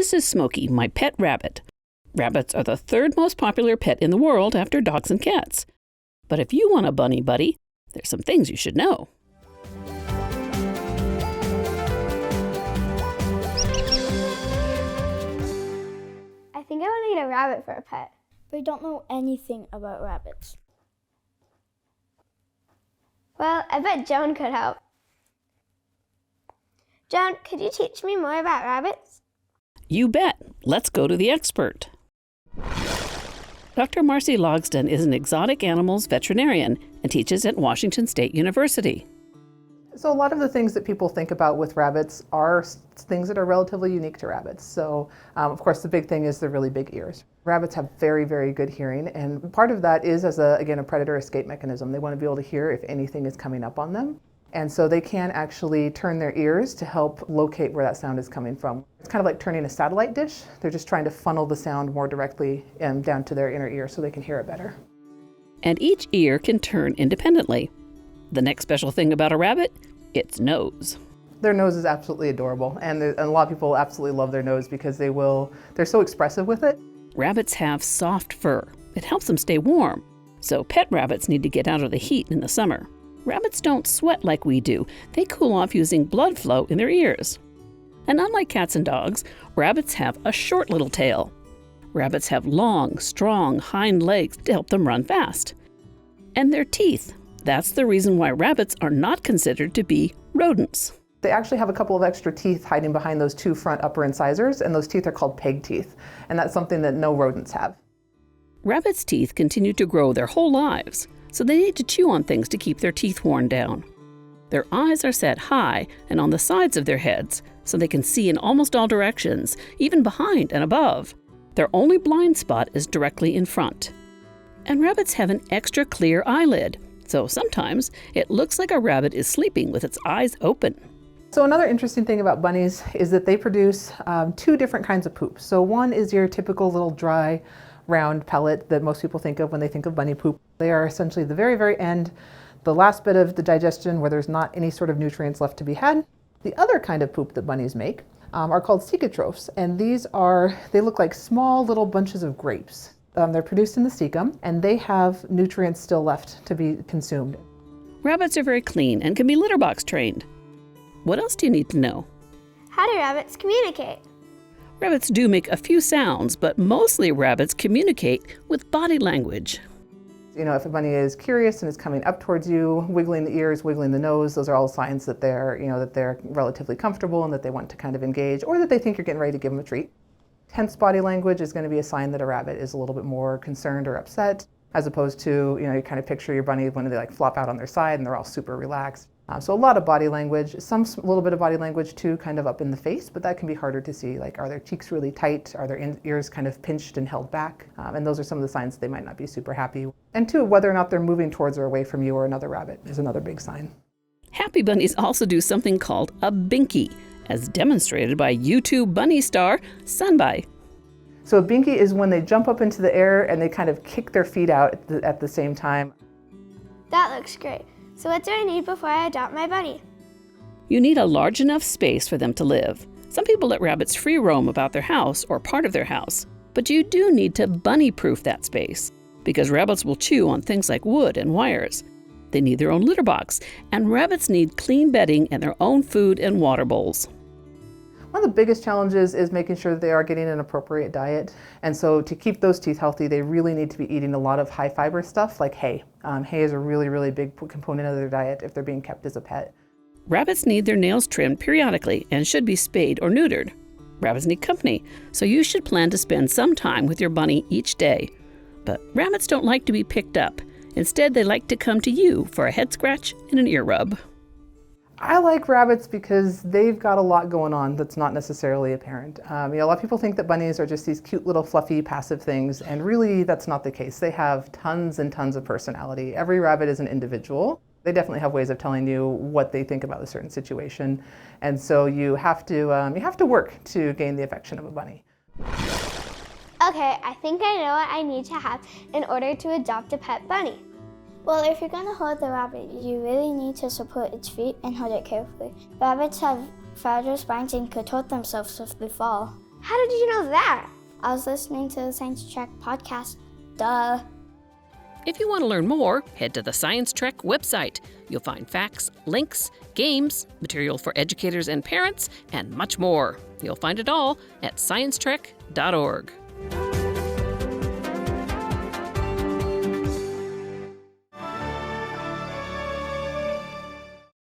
This is Smokey, my pet rabbit. Rabbits are the third most popular pet in the world after dogs and cats. But if you want a bunny buddy, there's some things you should know. I think I want to get a rabbit for a pet. We don't know anything about rabbits. Well, I bet Joan could help. Joan, could you teach me more about rabbits? You bet. Let's go to the expert. Dr. Marcy Logsdon is an exotic animals veterinarian and teaches at Washington State University. So a lot of the things that people think about with rabbits are things that are relatively unique to rabbits. So of course the big thing is the really big ears. Rabbits have very, very good hearing, and part of that is as a predator escape mechanism. They want to be able to hear if anything is coming up on them. And so they can actually turn their ears to help locate where that sound is coming from. It's kind of like turning a satellite dish. They're just trying to funnel the sound more directly down to their inner ear so they can hear it better. And each ear can turn independently. The next special thing about a rabbit, its nose. Their nose is absolutely adorable, and a lot of people absolutely love their nose because they're so expressive with it. Rabbits have soft fur. It helps them stay warm. So pet rabbits need to get out of the heat in the summer. Rabbits don't sweat like we do. They cool off using blood flow in their ears. And unlike cats and dogs, rabbits have a short little tail. Rabbits have long, strong hind legs to help them run fast. And their teeth. That's the reason why rabbits are not considered to be rodents. They actually have a couple of extra teeth hiding behind those two front upper incisors, and those teeth are called peg teeth. And that's something that no rodents have. Rabbits' teeth continue to grow their whole lives, so they need to chew on things to keep their teeth worn down. Their eyes are set high and on the sides of their heads, so they can see in almost all directions, even behind and above. Their only blind spot is directly in front. And rabbits have an extra clear eyelid, so sometimes it looks like a rabbit is sleeping with its eyes open. So another interesting thing about bunnies is that they produce two different kinds of poop. So one is your typical little dry, round pellet that most people think of when they think of bunny poop. They are essentially the very, very end, the last bit of the digestion where there's not any sort of nutrients left to be had. The other kind of poop that bunnies make are called cecotrophs, and they look like small little bunches of grapes. They're produced in the cecum, and they have nutrients still left to be consumed. Rabbits are very clean and can be litter box trained. What else do you need to know? How do rabbits communicate? Rabbits do make a few sounds, but mostly rabbits communicate with body language. You know, if a bunny is curious and is coming up towards you, wiggling the ears, wiggling the nose, those are all signs that they're relatively comfortable and that they want to kind of engage, or that they think you're getting ready to give them a treat. Tense body language is going to be a sign that a rabbit is a little bit more concerned or upset, as opposed to, you kind of picture your bunny when they flop out on their side and they're all super relaxed. So a lot of body language, a little bit of body language too, kind of up in the face, but that can be harder to see. Like, are their cheeks really tight? Are their ears kind of pinched and held back? And those are some of the signs that they might not be super happy. And two, whether or not they're moving towards or away from you or another rabbit is another big sign. Happy bunnies also do something called a binky, as demonstrated by YouTube bunny star Sunbai. So a binky is when they jump up into the air and they kind of kick their feet out at the same time. That looks great. So what do I need before I adopt my bunny? You need a large enough space for them to live. Some people let rabbits free roam about their house or part of their house, but you do need to bunny-proof that space, because rabbits will chew on things like wood and wires. They need their own litter box, and rabbits need clean bedding and their own food and water bowls. One of the biggest challenges is making sure that they are getting an appropriate diet. And so to keep those teeth healthy, they really need to be eating a lot of high fiber stuff like hay. Hay is a really, really big component of their diet if they're being kept as a pet. Rabbits need their nails trimmed periodically and should be spayed or neutered. Rabbits need company, so you should plan to spend some time with your bunny each day. But rabbits don't like to be picked up. Instead, they like to come to you for a head scratch and an ear rub. I like rabbits because they've got a lot going on that's not necessarily apparent. A lot of people think that bunnies are just these cute little fluffy passive things, and really that's not the case. They have tons and tons of personality. Every rabbit is an individual. They definitely have ways of telling you what they think about a certain situation, and so you have to work to gain the affection of a bunny. Okay, I think I know what I need to have in order to adopt a pet bunny. Well, if you're going to hold the rabbit, you really need to support its feet and hold it carefully. Rabbits have fragile spines and could hurt themselves if they fall. How did you know that? I was listening to the Science Trek podcast. Duh. If you want to learn more, head to the Science Trek website. You'll find facts, links, games, material for educators and parents, and much more. You'll find it all at sciencetrek.org.